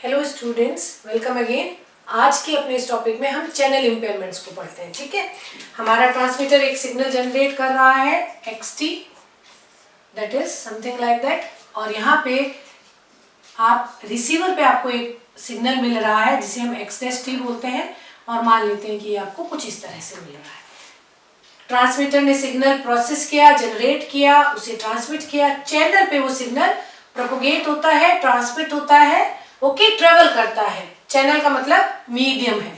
Hello students, welcome again. आज के अपने इस टॉपिक में हम चैनल इम्पेयरमेंट्स को पढ़ते हैं। ठीक है, हमारा ट्रांसमीटर एक सिग्नल जनरेट कर रहा है xt, that is something like that, और यहाँ पे आप रिसीवर पे आपको एक सिग्नल मिल रहा है जिसे हम x' बोलते हैं, और मान लेते हैं कि आपको कुछ इस तरह से मिल रहा है। ट्रांसमीटर ने सिग्नल प्रोसेस किया, जनरेट किया, उसे ट्रांसमिट किया, चैनल पे वो सिग्नल प्रोपोगेट होता है, ट्रांसमिट होता है, ओके, ट्रेवल करता है। चैनल का मतलब मीडियम है,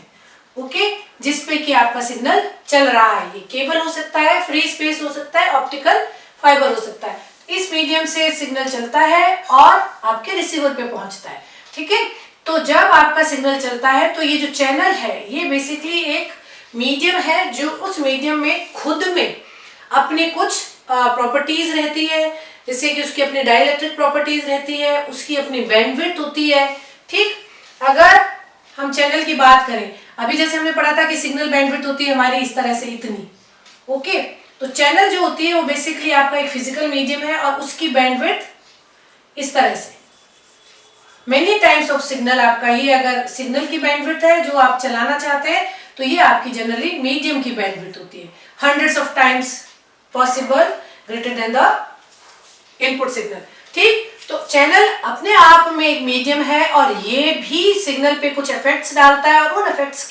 ओके, जिसपे कि आपका सिग्नल चल रहा है। ये केबल हो सकता है, फ्री स्पेस हो सकता है, ऑप्टिकल फाइबर हो सकता है। इस मीडियम से सिग्नल चलता है और आपके रिसीवर पे पहुंचता है। ठीक है, तो जब आपका सिग्नल चलता है तो ये जो चैनल है ये बेसिकली एक मीडियम है, जो उस मीडियम में खुद में अपने कुछ प्रॉपर्टीज रहती है, जैसे कि उसकी अपनी डाइलेक्ट्रिक प्रॉपर्टीज रहती है, उसकी अपनी बैंडविड्थ होती है। ठीक, अगर हम चैनल की बात करें, अभी जैसे हमने पढ़ा था कि सिग्नल बैंडविड्थ होती है हमारी इस तरह से इतनी, ओके, तो चैनल जो होती है वो बेसिकली आपका एक फिजिकल मीडियम है और उसकी बैंडविड्थ इस तरह से मेनी टाइम्स ऑफ सिग्नल आपका, ये अगर सिग्नल की बैंडविड्थ है जो आप चलाना चाहते हैं तो ये आपकी जनरली मीडियम की बैंडविड्थ होती है, hundreds of times possible greater than the input signal. ठीक, तो चैनल अपने आप में एक मीडियम है और ये भी सिग्नल पे कुछ इफेक्ट्स डालता है, और उन इफेक्ट्स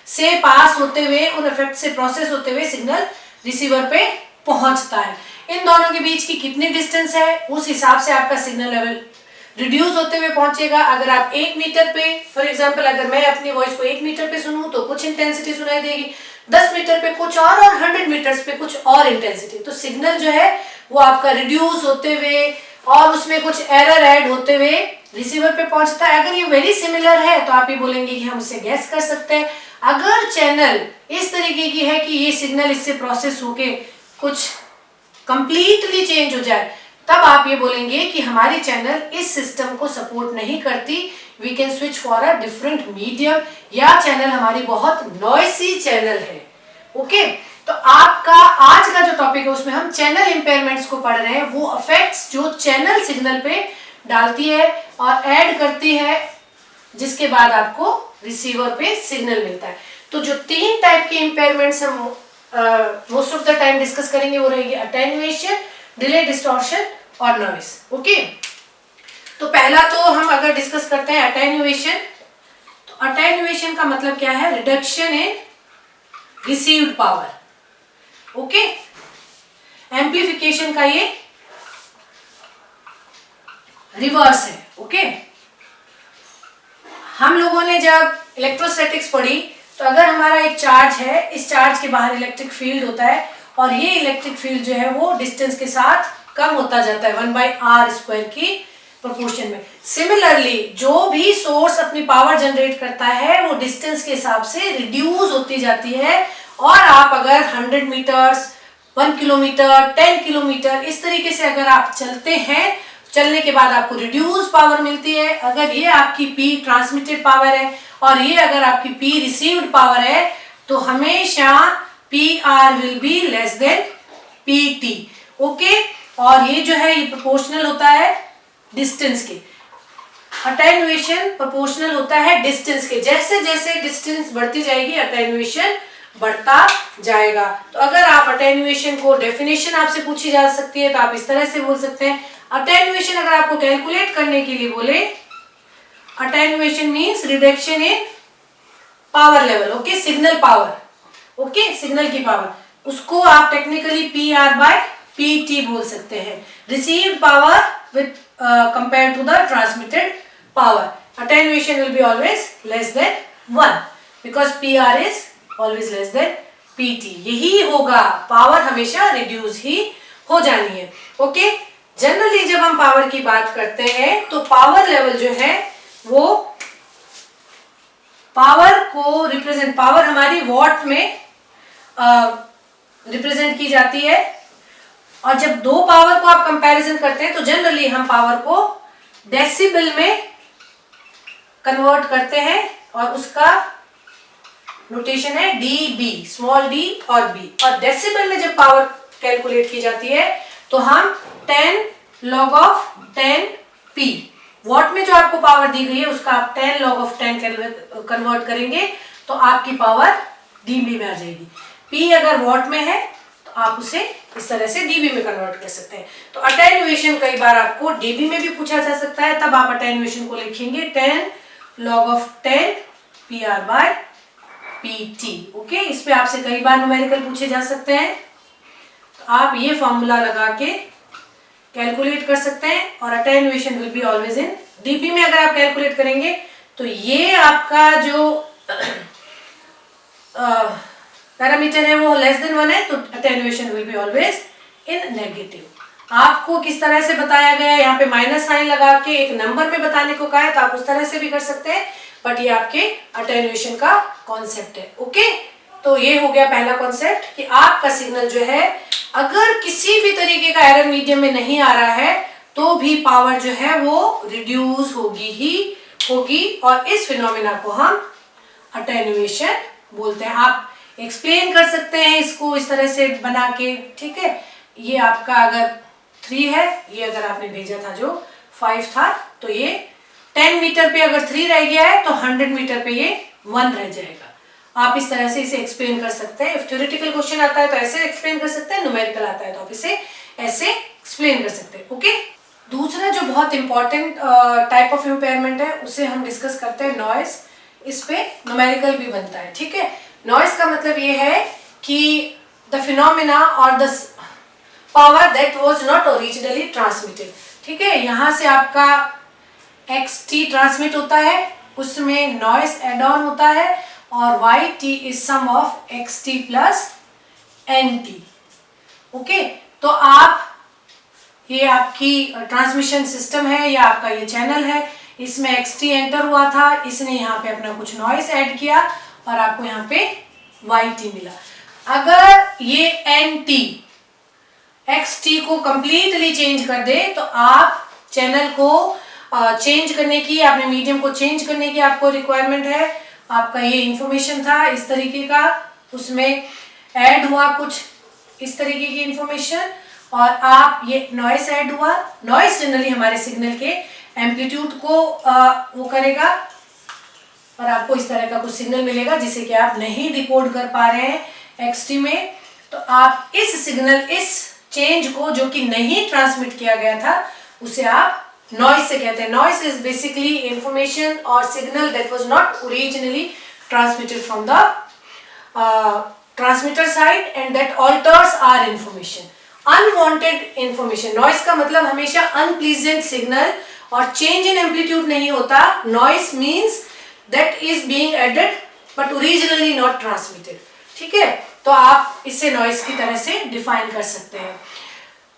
से पास होते हुए, उन इफेक्ट से प्रोसेस होते हुए सिग्नल रिसीवर पे पहुंचता है। इन दोनों के बीच की कितनी डिस्टेंस है उस हिसाब से आपका सिग्नल लेवल रिड्यूस होते हुए पहुंचेगा। अगर आप 1 मीटर पे, फॉर एग्जांपल अगर मैं अपनी वॉइस को 1 मीटर पे सुनूं तो कुछ इंटेंसिटी सुनाई देगी, 10 मीटर पे कुछ और 100 मीटर्स पे कुछ और इंटेंसिटी। तो सिग्नल जो है वो आपका रिड्यूस होते हुए और उसमें कुछ एरर ऐड होते हुए रिसीवर पे पहुंचता है। अगर ये वेरी सिमिलर है तो आप ये बोलेंगे कि हम उससे गैस कर सकते हैं। अगर चैनल इस तरीके की है कि ये सिग्नल इससे प्रोसेस होके कुछ कंप्लीटली चेंज हो जाए, तब आप ये बोलेंगे कि हमारी चैनल इस सिस्टम को सपोर्ट नहीं करती, we can switch for a different medium, या चैनल हमारी बहुत नॉइसी चैनल है। ओके, तो आपका आज का जो टॉपिक है उसमें हम चैनल इंपेयरमेंट्स को पढ़ रहे हैं, वो इफेक्ट्स जो चैनल सिग्नल पे डालती है और ऐड करती है, जिसके बाद आपको रिसीवर पे सिग्नल मिलता है। तो जो 3 टाइप के इंपेयरमेंट्स हम most of the time discuss करेंगे वो रहेगी अटेन्युएशन, डिले, डिस्टॉर्शन और नॉइस। ओके, तो पहला तो हम अगर डिस्कस करते हैं अटेन्युएशन, तो अटेन्युएशन का मतलब क्या है? Reduction in received power. Okay, amplification का ये रिवर्स है। ओके, हम लोगों ने जब इलेक्ट्रोस्टैटिक्स पढ़ी तो अगर हमारा एक चार्ज है, इस चार्ज के बाहर इलेक्ट्रिक फील्ड होता है और ये इलेक्ट्रिक फील्ड जो है वो डिस्टेंस के साथ कम होता जाता है 1/r² की प्रोपोर्शन में। सिमिलरली जो भी सोर्स अपनी पावर जनरेट करता है वो डिस्टेंस के हिसाब से रिड्यूस होती जाती है, और आप अगर 100 मीटर्स, 1 किलोमीटर, 10 किलोमीटर इस तरीके से अगर आप चलते हैं, चलने के बाद आपको रिड्यूस पावर मिलती है। अगर ये आपकी P ट्रांसमिटेड पावर है और ये अगर आपकी P रिसीव्ड पावर है तो हमेशा PR will be less than PT। Okay, और ये जो है ये प्रोपोर्शनल होता है डिस्टेंस के। अटेन्युएशन प्रोपोर्शनल होता है डिस्टेंस के, जैसे जैसे डिस्टेंस बढ़ती जाएगी अटेन्युएशन बढ़ता जाएगा। तो अगर आप अटेन्युएशन को डेफिनेशन आपसे पूछी जा सकती है तो आप इस तरह से बोल सकते हैं, अटेन्युएशन अगर आपको कैलकुलेट करने के लिए बोले, attenuation means reduction in power level. Okay, signal power, okay, signal की पावर, उसको आप टेक्निकली PR/PT बोल सकते हैं। Received power with compare to the transmitted power, attenuation will be always less than 1 because PR is always less than PT। यही होगा, power हमेशा reduce ही हो जानी है। ओके, जनरली जब हम पावर की बात करते हैं तो पावर लेवल जो है वो पावर को रिप्रेजेंट, पावर हमारी वॉट में रिप्रेजेंट की जाती है, और जब दो पावर को आप कंपैरिजन करते हैं तो जनरली हम पावर को डेसिबल में कन्वर्ट करते हैं, और उसका नोटेशन है dB, स्मॉल d और b। और डेसिबल में जब पावर कैलकुलेट की जाती है तो हम 10 log of 10p वॉट में जो आपको पावर दी गई है उसका आप 10 log of 10 कन्वर्ट करेंगे तो आपकी पावर डीबी में आ जाएगी। पी अगर वॉट में है तो आप उसे इस तरह से डीबी में कन्वर्ट कर सकते हैं। तो अटेन्युएशन कई बार आपको डीबी में भी पूछा जा सकता है, तब आप अटेन्युएशन को लिखेंगे 10 log of 10 PR by PT। Okay, इस पे आपसे कई बार न्यूमेरिकल पूछे जा सकते हैं, तो आप ये फॉर्मूला लगा के कैलकुलेट कर सकते हैं। और attenuation will be always in dB में अगर आप कैलकुलेट करेंगे तो ये आपका जो पैरामीटर है वो लेस देन 1 है, तो attenuation will be always in negative. आपको किस तरह से बताया गया है, यहाँ पे माइनस साइन लगा के एक नंबर में बताने को कहा है, तो आप उस तरह से भी कर सकते हैं, बट ये आपके अटेन्युएशन का कॉन्सेप्ट है। ओके, तो ये हो गया पहला कॉन्सेप्ट कि आपका सिग्नल जो है अगर किसी भी तरीके का एरर मीडियम में नहीं आ रहा है तो भी पावर जो है वो रिड्यूस होगी ही होगी, और इस फिनोमेना को हम अटेन्युएशन बोलते हैं। आप एक्सप्लेन कर सकते हैं इसको इस तरह से बना के, ठीक है। ये आपका अगर 3 है, ये अगर आपने भेजा था जो 5 था, तो ये 10 मीटर पे अगर 3 रह गया है तो 100 मीटर पे ये 1 रह जाएगा। आप इस तरह से इसे एक्सप्लेन कर सकते हैं। इफ थ्योरेटिकल क्वेश्चन आता है तो ऐसे एक्सप्लेन कर सकते हैं, न्यूमेरिकल आता है तो आप इसे ऐसे एक्सप्लेन कर सकते हैं। ओके, दूसरा जो बहुत इंपॉर्टेंट टाइप ऑफ इम्पेयरमेंट है उसे हम डिस्कस करते हैं नॉइस। इस पे न्यूमेरिकल भी बनता है, ठीक है। नॉइस का मतलब ये है कि द फिनोमिना और the power that was not originally transmitted, ठीक है। यहाँ से आपका xt ट्रांसमिट होता है, उसमें नॉइस एड ऑन होता है, और yt is sum of xt plus nt। Okay, तो आप ये आपकी ट्रांसमिशन सिस्टम है या आपका ये चैनल है, इसमें xt एंटर हुआ था, इसने यहाँ पे अपना कुछ नॉइस ऐड किया और आपको यहाँ पे yt मिला। अगर ये nt xt को कंप्लीटली चेंज कर दे तो आप चैनल को चेंज करने की, अपने मीडियम को चेंज करने की आपको रिक्वायरमेंट है। आपका ये इंफॉर्मेशन था इस तरीके का, उसमें ऐड हुआ कुछ इस तरीके की इंफॉर्मेशन, और आप ये नॉइस ऐड हुआ। नॉइस जनरली हमारे सिग्नल के एम्पलीट्यूड को वो करेगा और आपको इस तरह का कुछ सिग्नल मिलेगा जिसे कि आप नहीं डिकोड कर पा रहे हैं xt में। तो आप इस सिग्नल, इस चेंज को जो कि नहीं ट्रांसमिट किया गया था, उसे आप नॉइस से कहते हैं। नॉइस इज बेसिकली इंफॉर्मेशन और signal that was not originally transmitted from the transmitter side and that alters our information, unwanted information. Noise का मतलब हमेशा अनप्लीजेंट सिग्नल, और चेंज इन एम्पलीट्यूड नहीं होता। Noise means that is being added but originally not transmitted, ठीक है। तो आप इसे नॉइस की तरह से डिफाइन कर सकते हैं।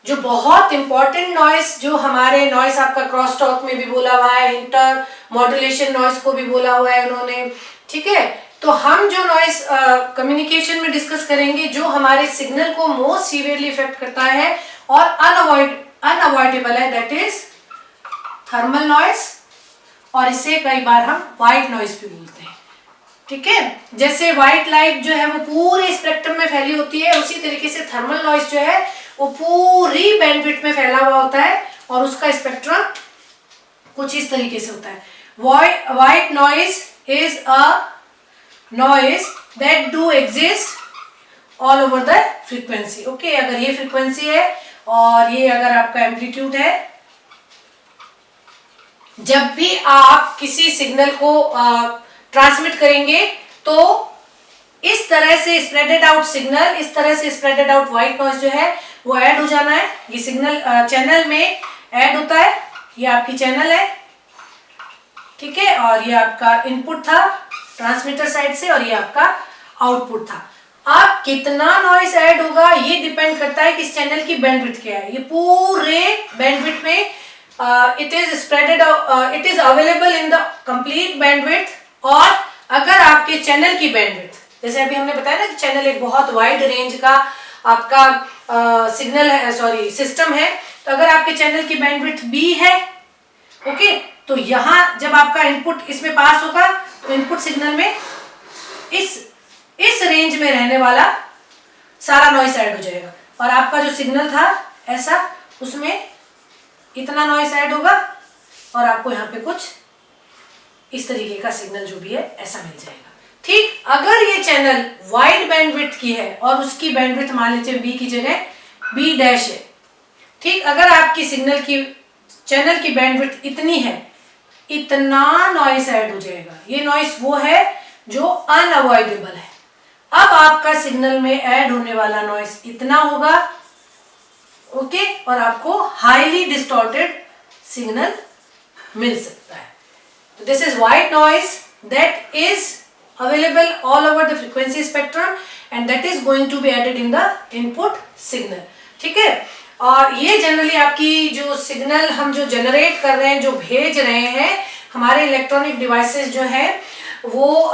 जो बहुत इंपॉर्टेंट नॉइस, जो हमारे नॉइस आपका क्रॉस टॉक में भी बोला हुआ है, इंटर मॉड्यूलेशन नॉइस को भी बोला हुआ है उन्होंने, ठीक है। तो हम जो नॉइस कम्युनिकेशन में डिस्कस करेंगे, जो हमारे सिग्नल को मोस्ट सीवियरली इफेक्ट करता है और अनअवॉइडेबल है, दैट इज थर्मल नॉइस, और इसे कई बार हम व्हाइट नॉइस भी बोलते हैं, ठीक है। जैसे व्हाइट लाइट जो है वो पूरे स्पेक्ट्रम में फैली होती है, उसी तरीके से थर्मल नॉइस जो है वो पूरी बैंडविड्थ में फैला हुआ होता है, और उसका स्पेक्ट्रम कुछ इस तरीके से होता है। White noise is a noise that do exist all over the frequency. Okay, अगर ये फ्रीक्वेंसी है और ये अगर आपका एम्पलीट्यूड है, जब भी आप किसी सिग्नल को ट्रांसमिट करेंगे तो इस तरह से स्प्रेडेड आउट सिग्नल, इस तरह से स्प्रेडेड आउट व्हाइट नॉइस जो है वो ऐड हो जाना है। ये सिग्नल चैनल में ऐड होता है, ये आपकी चैनल है, ठीक है, और ये आपका इनपुट था ट्रांसमीटर साइड से, और ये आपका आउटपुट था। अब कितना नॉइस ऐड होगा ये डिपेंड करता है कि इस चैनल की बैंडविड्थ क्या है। ये पूरे बैंडविड्थ में it is spreaded, it is available in the complete bandwidth. और अगर आपके चैनल की बैंडविड्थ, जैसे अभी हमने बताया ना कि चैनल एक बहुत वाइड रेंज का आपका सिग्नल है, सॉरी सिस्टम है, तो अगर आपके चैनल की बैंडविड्थ b है, ओके, तो यहाँ जब आपका इनपुट इसमें पास होगा तो इनपुट सिग्नल में इस रेंज में रहने वाला सारा नॉइस ऐड हो जाएगा, और आपका जो सिग्नल था ऐसा, उसमें इतना नॉइस ऐड होगा और आपको यहाँ पे कुछ इस तरीके का सिग्नल जो भी है ऐसा मिल जाएगा। ठीक, अगर ये चैनल वाइड बैंडविड्थ की है और उसकी बैंडविड्थ मान लीजिए बी की जगह बी डैश है, ठीक, अगर आपकी सिग्नल की चैनल की बैंडविड्थ इतनी है, इतना नॉइस ऐड हो जाएगा। ये नॉइस वो है जो अनअवॉइडेबल है। अब आपका सिग्नल में ऐड होने वाला नॉइस इतना होगा, ओके, और आपको हाईली डिस्टॉर्टेड सिग्नल मिल सकता है। तो this is white noise that is available all over the frequency spectrum and that is going to be added in the input signal। ठीक है, और ये जनरली आपकी जो सिग्नल हम जो जनरेट कर रहे हैं, जो भेज रहे हैं, हमारे इलेक्ट्रॉनिक डिवाइसेस जो है वो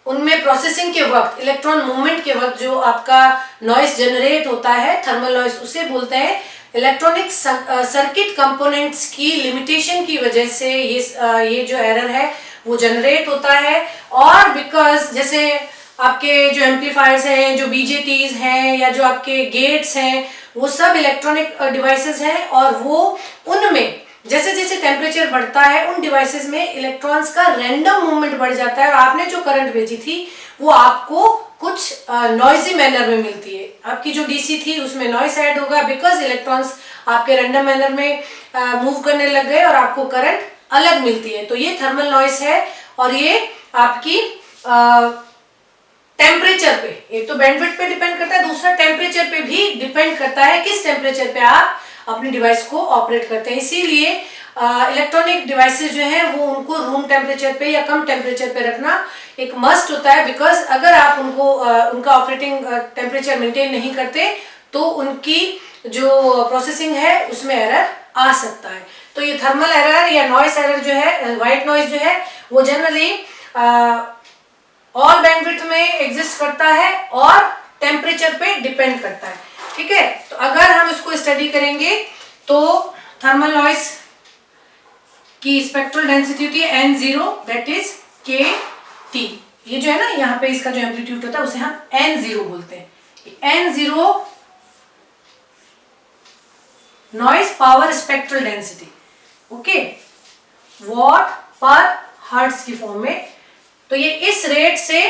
उनमें प्रोसेसिंग के वक्त, इलेक्ट्रॉन मूवमेंट के वक्त जो आपका नॉइस जनरेट होता है, थर्मल नॉइस, उसे बोलते हैं। इलेक्ट्रॉनिक सर्किट कंपोनेंट्स की लिमिटेशन की वजह से ये जो एरर है वो जनरेट होता है। और बिकॉज जैसे आपके जो एम्पलीफायर्स हैं, जो बीजेटीज हैं, या जो आपके गेट्स हैं, वो सब इलेक्ट्रॉनिक डिवाइसेस हैं, और वो उनमें जैसे जैसे टेम्परेचर बढ़ता है उन डिवाइसेस में इलेक्ट्रॉन्स का रैंडम मूवमेंट बढ़ जाता है, और आपने जो करंट भेजी थी वो आपको कुछ नॉइजी मैनर में मिलती है। आपकी जो डीसी थी उसमें नॉइस ऐड होगा बिकॉज इलेक्ट्रॉन्स आपके रैंडम मैनर में मूव करने लग गए और आपको करंट अलग मिलती है। तो ये थर्मल नॉइस है, और ये आपकी टेम्परेचर पे, एक तो बैंडविड्थ पे डिपेंड करता है, दूसरा टेम्परेचर पे भी डिपेंड करता है, किस टेम्परेचर पे आप अपनी डिवाइस को ऑपरेट करते हैं। इसीलिए इलेक्ट्रॉनिक डिवाइसेस जो है वो उनको रूम टेम्परेचर पे या कम टेम्परेचर पे रखना एक मस्ट होता है, बिकॉज अगर आप उनको उनका ऑपरेटिंग टेम्परेचर मेंटेन नहीं करते तो उनकी जो प्रोसेसिंग है उसमें एरर आ सकता है। तो ये थर्मल एरर या नॉइस एरर जो है, व्हाइट नॉइस जो है, वो जनरली ऑल बैंडविड्थ में एग्जिस्ट करता है और टेम्परेचर पे डिपेंड करता है। ठीक है, तो अगर हम इसको स्टडी करेंगे तो थर्मल नॉइस की स्पेक्ट्रल डेंसिटी होती है N0, दैट इज KT। ये जो है ना, यहाँ पे इसका जो एम्पलीट्यूड होता है उसे हम N0 बोलते हैं। N0 noise power spectral density, okay, what पर हर्ट्ज की फॉर्म में। तो ये इस रेट से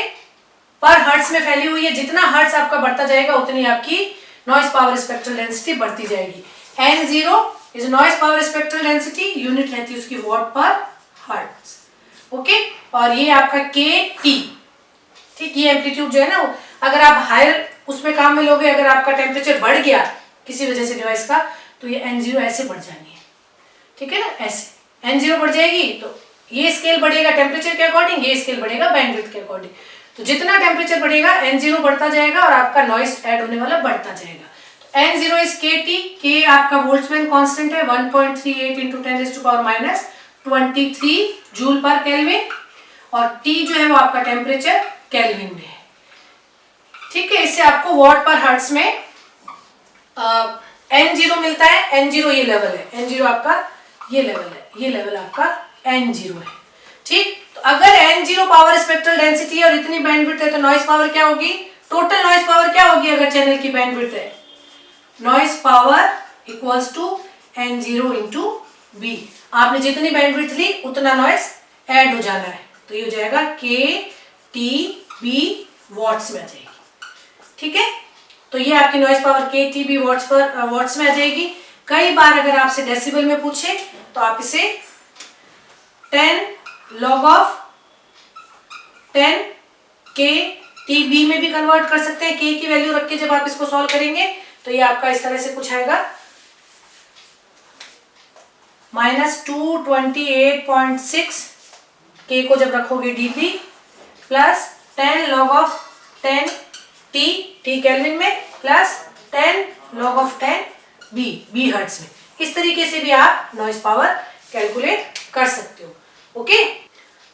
पर हर्ट्ज में फैली हुई है। जितना हर्ट्ज आपका बढ़ता जाएगा उतनी आपकी नॉइस पावर स्पेक्ट्रल डेंसिटी बढ़ती जाएगी। N0 is noise power spectral density, unit रहती है उसकी वॉट पर हर्ट्ज, ओके। और ये आपका KT, ठीक, ये एम्पलीट्यूड जो है ना, अगर आप हायर उसमें काम में लोगे, अगर आपका टेम्परेचर बढ़ गया किसी वजह से डिवाइस का, तो ये N0 ऐसे बढ़ जानी है, ठीक है ना, ऐसे N0 बढ़ जाएगी। तो ये स्केल बढ़ेगा टेम्परेचर के अकॉर्डिंग, ये स्केल बढ़ेगा बैंडविड्थ के अकॉर्डिंग। तो जितना टेम्परेचर बढ़ेगा N0 बढ़ता जाएगा और आपका नॉइस ऐड होने वाला बढ़ता जाएगा। तो N0 इज KT, K आपका बोल्ट्जमैन कांस्टेंट है 1.38 × 10⁻23 जूल पर केल्विन, और T जो है वो आपका टेम्परेचर केल्विन में है, ठीक है। इससे आपको वॉट पर हर्ट्ज में N0 मिलता है। N0 ये लेवल है, N0 आपका ये लेवल है, ये लेवल आपका N0 है, ठीक। तो अगर N0 पावर स्पेक्ट्रल डेंसिटी है और इतनी बैंडविड्थ है तो नॉइस पावर क्या होगी, टोटल नॉइस पावर क्या होगी अगर चैनल की बैंडविड्थ है, noise power equals to N0 × B। आपने जितनी बैंडविड्थ ली उतना नॉइस ऐड हो जाना है, तो ये हो जाएगा KTB वॉट्स में आ जाएगी, ठीक है। तो ये आपकी नॉइस पावर KTB वॉट्स में आ जाएगी। कई बार अगर आपसे डेसिबल में पूछे तो आप इसे 10 log of 10 KTB में भी कन्वर्ट कर सकते हैं। K की वैल्यू रख के जब आप इसको सॉल्व करेंगे तो ये आपका इस तरह से कुछ आएगा, -228.6 K को जब रखोगे dB plus 10 log of 10 T kelvin में plus 10 log of 10 B hertz में। इस तरीके से भी आप नॉइस पावर कैलकुलेट कर सकते हो, ओके।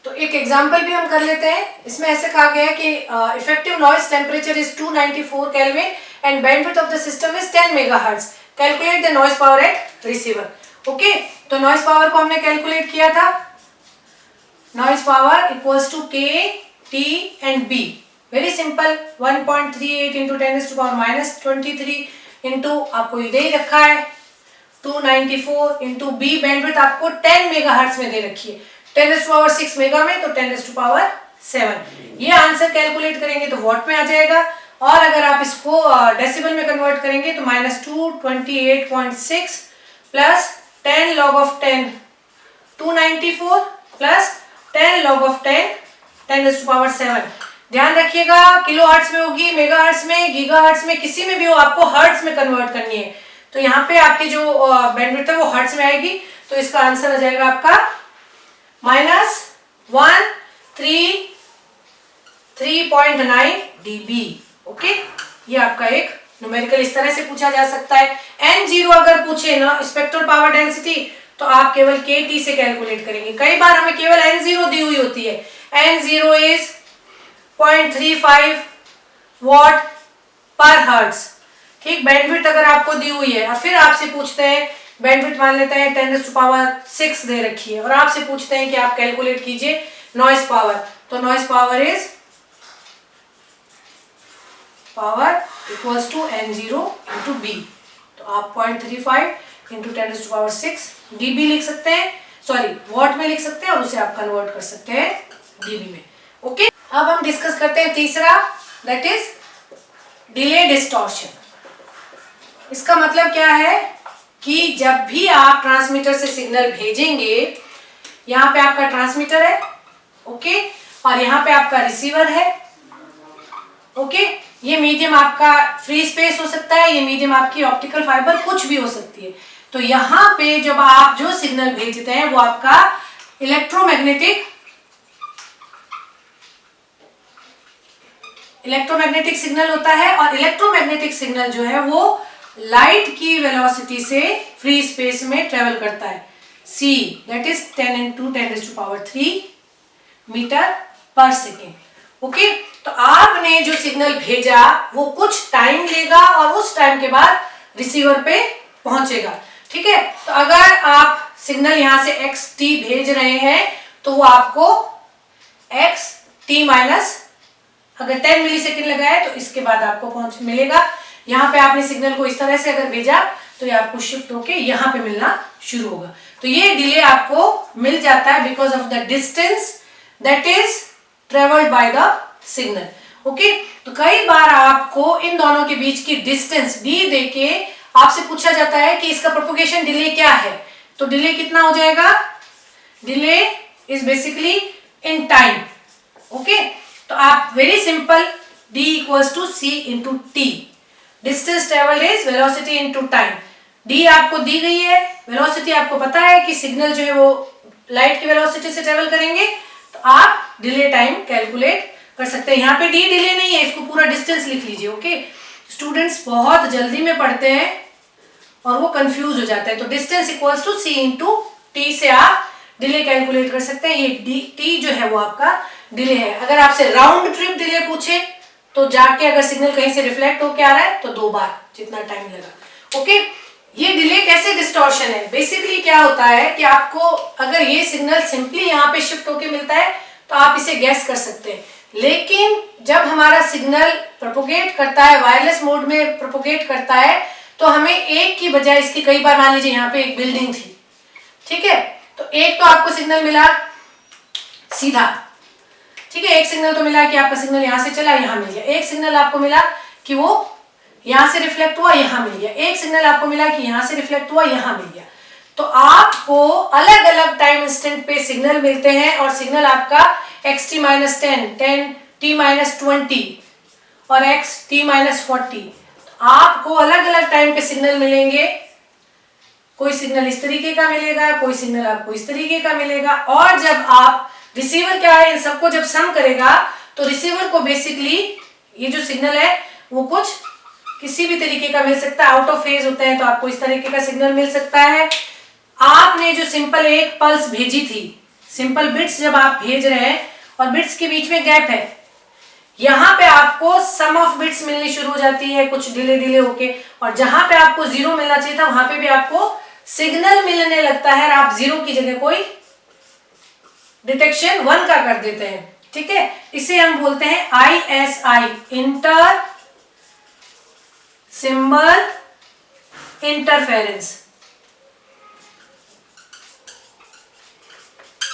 तो एक एग्जांपल भी हम कर लेते हैं। इसमें ऐसे कहा गया है कि effective noise temperature is 294 kelvin and bandwidth of the system is 10 megahertz, calculate the noise power at receiver, okay. तो नॉइस पावर को हमने कैलकुलेट किया था, noise power equals to K, T and B। Very simple, 1.38 × 10⁻23 into आपको ये दे ही रखा है 294 into B bandwidth आपको 10 मेगाहर्ट्ज में दे रखी है, 10⁻6 मेगा में, तो 10⁻7। ये आंसर कैलकुलेट करेंगे तो वॉट में आ जाएगा, और अगर आप इसको डेसिबल में कन्वर्ट करेंगे तो -228.6 plus 10 log of 10 294 plus 10 log of 10 10⁻7। ध्यान रखिएगा किलो हर्ट्ज में होगी, मेगा हर्ट्ज में, गीगा हर्ट्ज में, किसी में भी हो, आपको हर्ट्ज में कन्वर्ट करनी है। तो यहाँ पे आपकी जो बैंडविड्थ है वो हर्ट्ज में आएगी, तो इसका आंसर आ जाएगा आपका -133.9 dB। ओके, ये आपका एक न्यूमेरिकल इस तरह से पूछा जा सकता है। N0 अगर पूछे ना स्पेक्ट्रल पावर डेंसिटी, तो आप केवल kT से कैलकुलेट करेंगे। कई बार हमें केवल N0 दी हुई होती है, N0 इज 0.35 वॉट पर हर्ट्ज। ठीक, बैंडविड्थ अगर आपको दी हुई है और फिर आपसे पूछते हैं, बैंडविड्थ मान लेते हैं 10⁻6 दे रखी है, और आपसे पूछते हैं कि आप कैलकुलेट कीजिए नॉइस पावर, तो noise power is power equals to N0 into B, तो आप 0.35 इंटू 10⁻6 dB लिख सकते हैं, सॉरी वॉट में लिख सकते हैं, और उसे आप कन्वर्ट कर सकते हैं dB में। ओके, अब हम डिस्कस करते हैं तीसरा, दैट इज डिले डिस्टॉर्शन। इसका मतलब क्या है कि जब भी आप ट्रांसमीटर से सिग्नल भेजेंगे, यहाँ पे आपका ट्रांसमीटर है, ओके, और यहाँ पे आपका रिसीवर है, ओके, ये मीडियम आपका फ्री स्पेस हो सकता है, ये मीडियम आपकी ऑप्टिकल फाइबर कुछ भी हो सकती है। तो यहाँ पे जब आप जो सिग्नल भेजते हैं वो आपका इलेक्ट्रोमैग्नेटिक सिग्नल होता है, और इलेक्ट्रोमैग्नेटिक सिग्नल जो है वो लाइट की वेलोसिटी से फ्री स्पेस में ट्रेवल करता है, c that is 10 into 10⁻3 metre पर सेकेंड। ओके, तो आपने जो सिग्नल भेजा वो कुछ टाइम लेगा और उस टाइम के बाद रिसीवर पे पहुंचेगा। ठीक है, तो अगर आप सिग्नल यहां से xt भेज रहे हैं तो वो आपको xt माइनस अगर 10 मिलीसेकंड लगा है तो इसके बाद आपको मिलेगा। यहाँ पे आपने सिग्नल को इस तरह से अगर भेजा तो ये आपको शिफ्ट होके यहाँ पे मिलना शुरू होगा। तो ये डिले आपको मिल जाता है because of the distance that is travelled by the signal. Okay, तो कई बार आपको इन दोनों के बीच की डिस्टेंस d देके आपसे पूछा जाता है कि इसका प्रोपगेशन डिले क्या है। तो डिले कितना हो जाएगा, delay is basically in time. Okay, तो आप very simple d equals to c into T, distance travelled is velocity into time. d आपको दी गई है, वेलोसिटी आपको पता है कि सिग्नल जो है वो लाइट की वेलोसिटी से ट्रेवल करेंगे, तो आप डिले टाइम कैलकुलेट कर सकते हैं। यहाँ पे d डिले नहीं है, इसको पूरा डिस्टेंस लिख लीजिए। ओके, स्टूडेंट्स बहुत जल्दी में पढ़ते हैं और वो कंफ्यूज हो जाता है। तो distance equals to c into T से आप डिले कैलकुलेट कर सकते हैं। ये t जो है वो आपका डिले है। अगर आपसे राउंड ट्रिप डिले पूछे तो जाके अगर सिग्नल कहीं से रिफ्लेक्ट होके आ रहा है तो 2 बार जितना टाइम लगा। ओके, ये डिले कैसे डिस्टॉर्शन है, बेसिकली क्या होता है कि आपको अगर ये सिग्नल सिंपली यहाँ पे शिफ्ट होके मिलता है तो आप इसे गैस कर सकते हैं, लेकिन जब हमारा सिग्नल प्रोपोगेट करता है, वायरलेस मोड में प्रोपोगेट करता है, तो हमें एक की बजाय इसकी कई बार, मान लीजिए यहाँ पे एक बिल्डिंग थी, ठीक है, तो एक तो आपको सिग्नल मिला सीधा, ठीक है, एक सिग्नल तो मिला कि आपका सिग्नल यहाँ से चला यहाँ मिल गया, एक सिग्नल आपको मिला कि वो यहाँ से रिफ्लेक्ट हुआ यहाँ मिल गया, एक सिग्नल आपको मिला कि यहाँ से रिफ्लेक्ट हुआ यहाँ मिल गया। तो आपको अलग अलग टाइम इंस्टेंट पे सिग्नल मिलते हैं और सिग्नल आपका xt-10, 10t-20 और xt-40, आपको अलग अलग टाइम पे सिग्नल मिलेंगे। कोई सिग्नल इस तरीके का मिलेगा, कोई सिग्नल आपको इस तरीके का मिलेगा, और जब आप रिसीवर क्या है इन सबको जब सम करेगा तो रिसीवर को बेसिकली ये जो सिग्नल है वो कुछ किसी भी तरीके का मिल सकता है, आउट ऑफ फेज होते हैं तो आपको इस तरीके का सिग्नल मिल सकता है। आपने जो सिंपल एक पल्स भेजी थी, सिंपल बिट्स जब आप भेज रहे हैं और बिट्स के बीच में गैप है, यहाँ पे आपको सम ऑफ बिट्स मिलनी शुरू हो जाती है कुछ डिले होके, और जहां पे आपको 0 मिलना चाहिए था वहां पे भी आपको सिग्नल मिलने लगता है और आप 0 की जगह कोई डिटेक्शन 1 का कर देते हैं। ठीक है, इसे हम बोलते हैं ISI, inter symbol interference.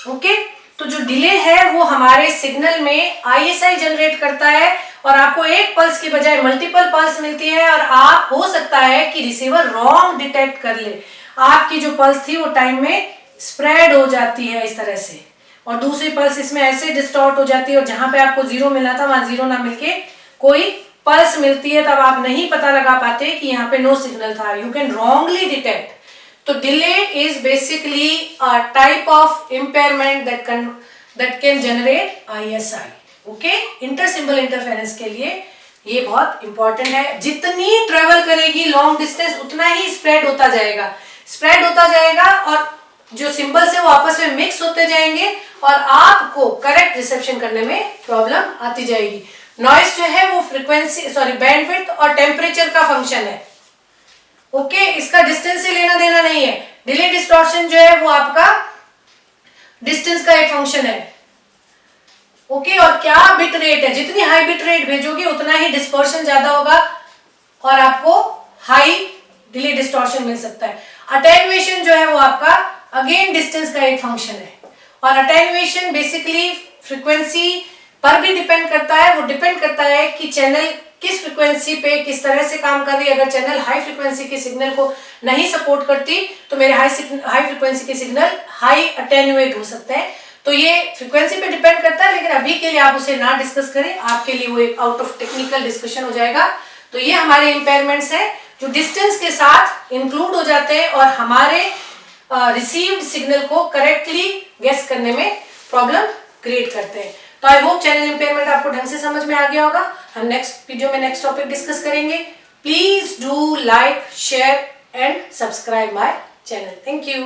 Okay, तो जो डिले है वो हमारे सिग्नल में ISI जनरेट करता है और आपको एक पल्स की बजाय मल्टीपल पल्स मिलती है और आप हो सकता है कि रिसीवर रॉन्ग डिटेक्ट कर ले, आपकी जो पल्स थी वो टाइम में स्प्रेड हो जाती है इस तरह से और दूसरी पल्स इसमें ऐसे डिस्टॉर्ट हो जाती है और जहां पे आपको 0 मिला था वहां 0 ना मिलके कोई पल्स मिलती है, तब आप नहीं पता लगा पाते कि यहाँ पे नो सिग्नल था, यू कैन रॉन्गली डिटेक्ट। तो delay is basically a type of impairment that can generate ISI। Okay, inter symbol interference के लिए ये बहुत इंपॉर्टेंट है। जितनी ट्रेवल करेगी लॉन्ग डिस्टेंस उतना ही स्प्रेड होता जाएगा और जो सिंबल्स है वो आपस में मिक्स होते जाएंगे और आपको करेक्ट रिसेप्शन करने में प्रॉब्लम आती जाएगी। नॉइस जो है वो बैंडविड्थ और टेम्परेचर का फंक्शन है। ओके, इसका डिस्टेंस से लेना देना नहीं है। डिले डिस्टॉर्शन जो है वो आपका डिस्टेंस का एक फंक्शन है। ओके, और क्या बिट रेट है, जितनी हाई बिट रेट भेजोगे उतना ही डिस्पर्शन ज्यादा होगा और आपको हाई डिले डिस्टॉर्शन मिल सकता है। अटेन्युएशन जो है वो आपका अगेन डिस्टेंस का एक फंक्शन है और अटेन्युएशन बेसिकली फ्रीक्वेंसी पर भी डिपेंड करता है। वो डिपेंड करता है कि चैनल किस फ्रीक्वेंसी पे किस तरह से काम कर रही है। अगर चैनल हाई फ्रीक्वेंसी के सिग्नल को नहीं सपोर्ट करती तो मेरे हाई फ्रीक्वेंसी के सिग्नल हाई अटेन्युएट हो सकते हैं। तो ये फ्रीक्वेंसी पे डिपेंड करता है, लेकिन अभी के लिए आप उसे ना डिस्कस करें, आपके लिए वो एक आउट ऑफ टेक्निकल डिस्कशन हो जाएगा। तो ये हमारे इम्पेयरमेंट्स हैं जो डिस्टेंस के साथ इंक्लूड हो जाते हैं और हमारे रिसीव्ड सिग्नल को करेक्टली गेस करने में प्रॉब्लम क्रिएट करते हैं। तो आई होप चैनल इम्पेयरमेंट आपको ढंग से समझ में आ गया होगा। हम नेक्स्ट वीडियो में नेक्स्ट टॉपिक डिस्कस करेंगे। Please do like, share and subscribe my channel. Thank you.